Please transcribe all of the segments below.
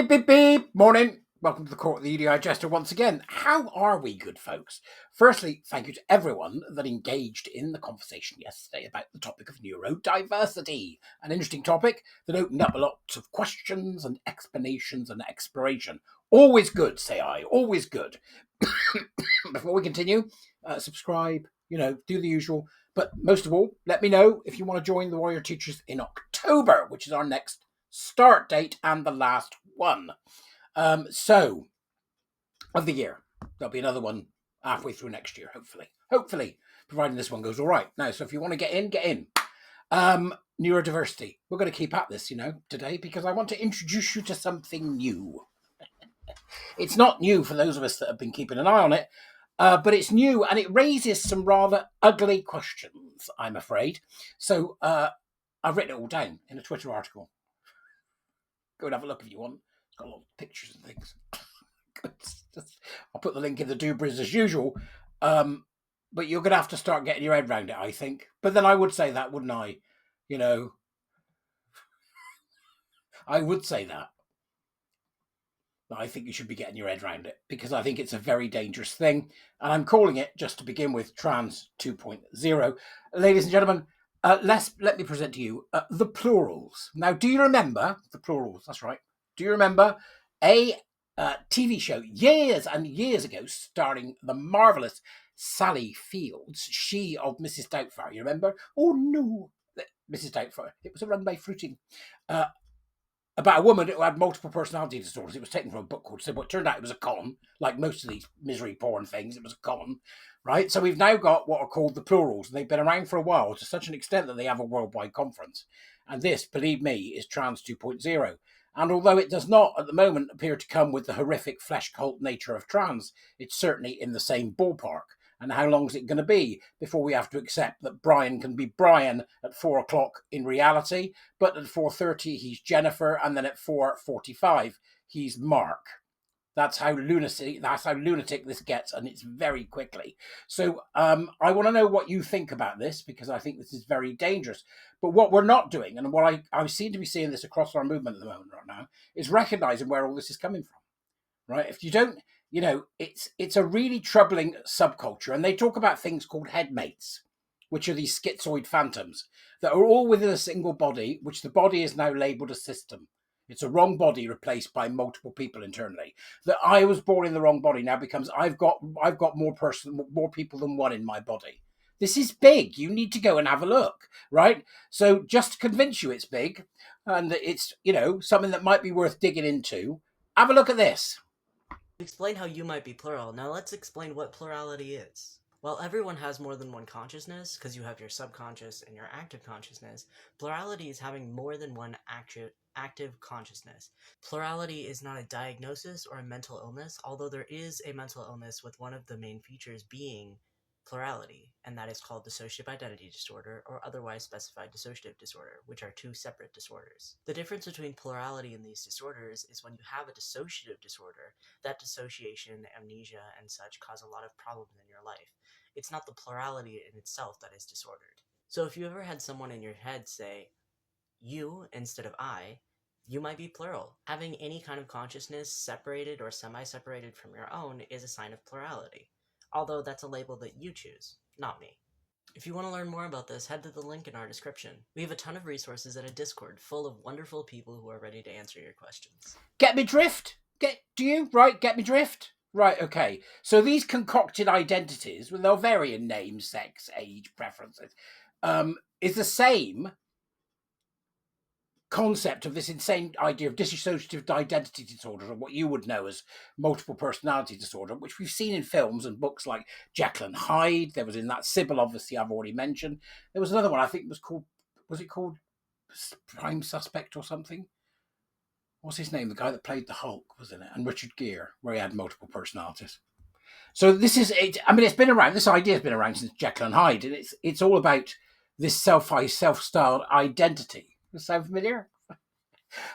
beep, beep, beep. Morning. Welcome to the court of the Edijester once again. How are we, good folks? Firstly, thank you to everyone that engaged in the conversation yesterday about the topic of neurodiversity. An interesting topic that opened up a lot of questions and explanations and exploration. Always good, say I. Always good. Before we continue, subscribe, do the usual. But most of all, let me know if you want to join the Warrior Teachers in October, which is our next start date and the last one. So, of the year. There'll be another one halfway through next year, hopefully, providing this one goes all right. Now, so if you want to get in. Neurodiversity. We're going to keep at this, today, because I want to introduce you to something new. It's not new for those of us that have been keeping an eye on it, but it's new and it raises some rather ugly questions, I'm afraid. So I've written it all down in a Twitter article. Go and have a look if you want. It's got a lot of pictures and things. I'll put the link in the doobries as usual. But you're going to have to start getting your head around it, I think. But then I would say that, wouldn't I? I would say that. But I think you should be getting your head around it because I think it's a very dangerous thing. And I'm calling it, just to begin with, Trans 2.0. Ladies and gentlemen, let me present to you the plurals. Now, do you remember the plurals? That's right. Do you remember a TV show years and years ago starring the marvellous Sally Fields, she of Mrs. Doubtfire? You remember? Oh, no. Mrs. Doubtfire. It was a run by Fruiting. About a woman who had multiple personality disorders. It was taken from a book called Sybil. It turned out it was a con, like most of these misery porn things. It was a con, right? So we've now got what are called the plurals. They've been around for a while to such an extent that they have a worldwide conference. And this, believe me, is Trans 2.0. And although it does not, at the moment, appear to come with the horrific flesh cult nature of trans, it's certainly in the same ballpark. And how long is it going to be before we have to accept that Brian can be Brian at 4 o'clock in reality, but at 4:30 he's Jennifer, and then at 4:45 he's Mark? That's how lunatic this gets, and it's very quickly. So I want to know what you think about this, because I think this is very dangerous. But what we're not doing, and what I seem to be seeing this across our movement at the moment right now, is recognizing where all this is coming from. Right? If you don't, it's a really troubling subculture. And they talk about things called headmates, which are these schizoid phantoms that are all within a single body, which the body is now labeled a system. It's a wrong body replaced by multiple people internally. That I was born in the wrong body now becomes I've got more people than one in my body. This is big. You need to go and have a look, right? So just to convince you it's big and that it's, something that might be worth digging into, have a look at this. Explain how you might be plural. Now let's explain what plurality is. While everyone has more than one consciousness, because you have your subconscious and your active consciousness, plurality is having more than one active consciousness. Plurality is not a diagnosis or a mental illness, although there is a mental illness with one of the main features being plurality, and that is called dissociative identity disorder or otherwise specified dissociative disorder, which are two separate disorders. The difference between plurality and these disorders is when you have a dissociative disorder, that dissociation, amnesia, and such cause a lot of problems in your life. It's not the plurality in itself that is disordered. So if you ever had someone in your head say, you instead of I, you might be plural. Having any kind of consciousness separated or semi-separated from your own is a sign of plurality. Although that's a label that you choose, not me. If you want to learn more about this, head to the link in our description. We have a ton of resources and a Discord full of wonderful people who are ready to answer your questions. Get me drift? Get me drift? Right, okay. So these concocted identities, well, they'll vary in name, sex, age, preferences, is the same concept of this insane idea of dissociative identity disorder, or what you would know as multiple personality disorder, which we've seen in films and books like Jekyll and Hyde. There was in that Sybil, obviously, I've already mentioned. There was another one, I think was it called Prime Suspect or something? What's his name? The guy that played the Hulk was in it, and Richard Gere, where he had multiple personalities. So this is it. I mean, it's been around. This idea has been around since Jekyll and Hyde, and it's all about this self-styled identity. Does that sound familiar?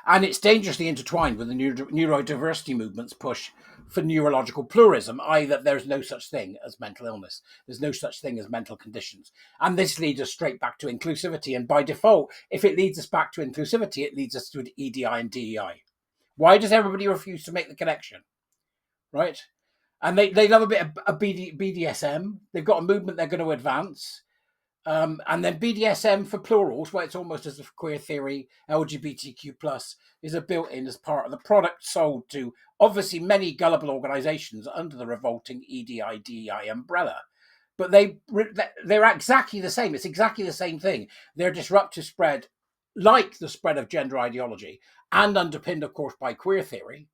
And it's dangerously intertwined with the neurodiversity movement's push for neurological pluralism, i.e. that there's no such thing as mental illness. There's no such thing as mental conditions. And this leads us straight back to inclusivity. And by default, if it leads us back to inclusivity, it leads us to EDI and DEI. Why does everybody refuse to make the connection? Right? And they love a bit of BDSM. They've got a movement they're going to advance. And then BDSM for plurals, where it's almost as if queer theory, LGBTQ plus is a built-in as part of the product sold to obviously many gullible organizations under the revolting EDI umbrella. But they're exactly the same. It's exactly the same thing. Their disruptive spread, like the spread of gender ideology, and underpinned, of course, by queer theory.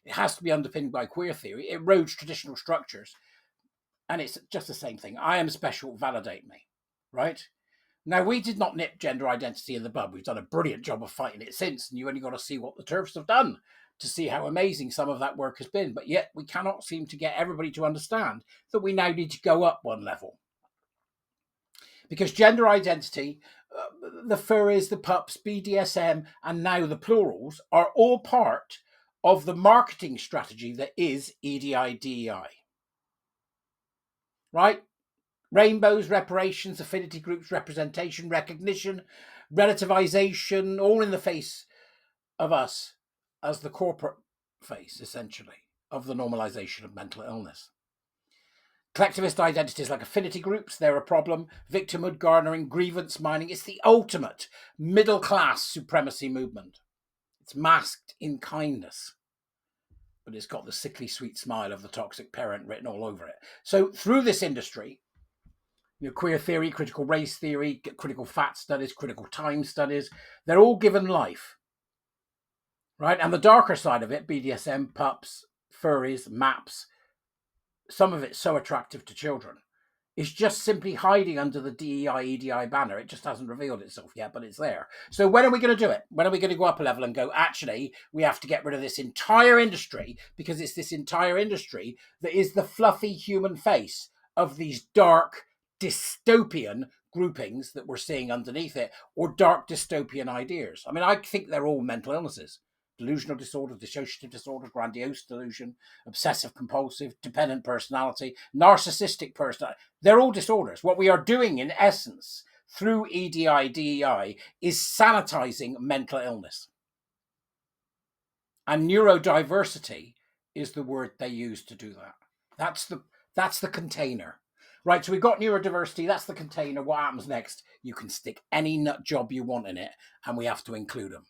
It has to be underpinned by queer theory. It erodes traditional structures. And it's just the same thing. I am special, validate me. Right? Now, we did not nip gender identity in the bud. We've done a brilliant job of fighting it since, and you only got to see what the TERFs have done to see how amazing some of that work has been. But yet we cannot seem to get everybody to understand that we now need to go up one level. Because gender identity, the furries, the pups, BDSM, and now the plurals are all part of the marketing strategy that is EDI-DEI. Right? Rainbows, reparations, affinity groups, representation, recognition, relativization, all in the face of us as the corporate face, essentially, of the normalization of mental illness. Collectivist identities like affinity groups, they're a problem. Victimhood garnering, grievance mining. It's the ultimate middle-class supremacy movement. It's masked in kindness, but it's got the sickly sweet smile of the toxic parent written all over it. So through this industry, queer theory, critical race theory, critical fat studies, critical time studies, they're all given life. Right? And the darker side of it, BDSM, pups, furries, maps, some of it's so attractive to children, is just simply hiding under the DEI, EDI banner. It just hasn't revealed itself yet, but it's there. So when are we going to do it? When are we going to go up a level and go, actually, we have to get rid of this entire industry, because it's this entire industry that is the fluffy human face of these dark, dystopian groupings that we're seeing underneath it, or dark dystopian ideas. I mean, I think they're all mental illnesses. Delusional disorder, dissociative disorder, grandiose delusion, obsessive compulsive, dependent personality, narcissistic personality. They're all disorders. What we are doing in essence through EDI-DEI is sanitizing mental illness. And neurodiversity is the word they use to do that. That's the container. Right, so we've got neurodiversity, that's the container. What happens next? You can stick any nut job you want in it, and we have to include them.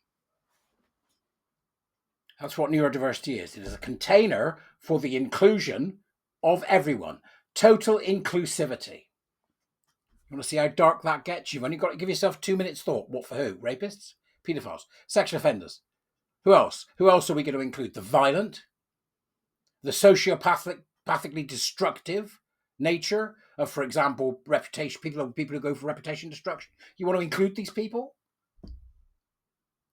That's what neurodiversity is. It is a container for the inclusion of everyone. Total inclusivity. You want to see how dark that gets? You've only got to give yourself 2 minutes thought. What for who? Rapists? Pedophiles? Sexual offenders? Who else? Who else are we going to include? The violent? The sociopathically destructive nature of, for example, reputation, people who go for reputation destruction. You want to include these people?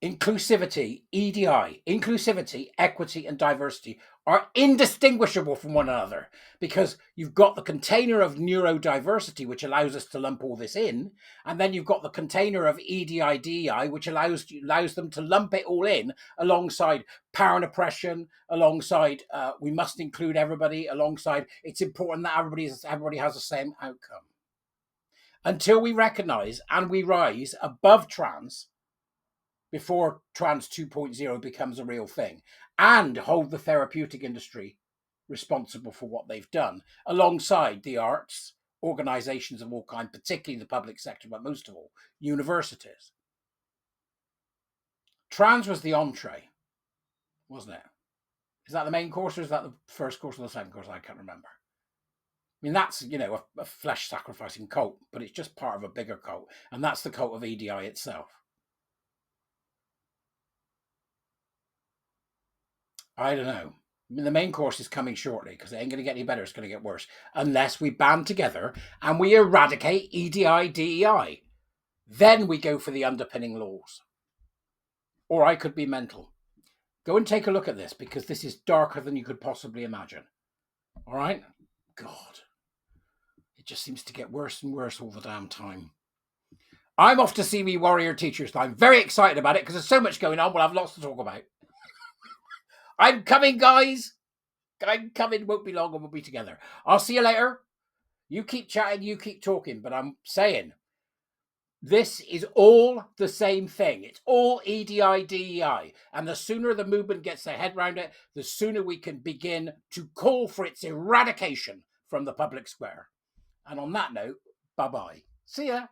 Inclusivity, EDI, inclusivity, equity, and diversity are indistinguishable from one another, because you've got the container of neurodiversity, which allows us to lump all this in, and then you've got the container of EDI-DEI, which allows them to lump it all in alongside power and oppression, alongside we must include everybody, alongside it's important that everybody has the same outcome. Until we recognize and we rise above trans, before trans 2.0 becomes a real thing, and hold the therapeutic industry responsible for what they've done, alongside the arts, organizations of all kinds, particularly the public sector, but most of all, universities. Trans was the entree, wasn't it? Is that the main course, or is that the first course or the second course? I can't remember. I mean, that's, a flesh-sacrificing cult, but it's just part of a bigger cult, and that's the cult of EDI itself. I don't know. I mean, the main course is coming shortly, because it ain't going to get any better. It's going to get worse unless we band together and we eradicate EDI-DEI. Then we go for the underpinning laws. Or I could be mental. Go and take a look at this, because this is darker than you could possibly imagine. All right? God. It just seems to get worse and worse all the damn time. I'm off to see me warrior teachers. I'm very excited about it, because there's so much going on. We'll have lots to talk about. I'm coming, guys. I'm coming. Won't be long, and we'll be together. I'll see you later. You keep chatting, you keep talking, but I'm saying This is all the same thing. It's all EDI, and the sooner the movement gets their head around it, the sooner we can begin to call for its eradication from the public square. And on that note, bye-bye. See ya.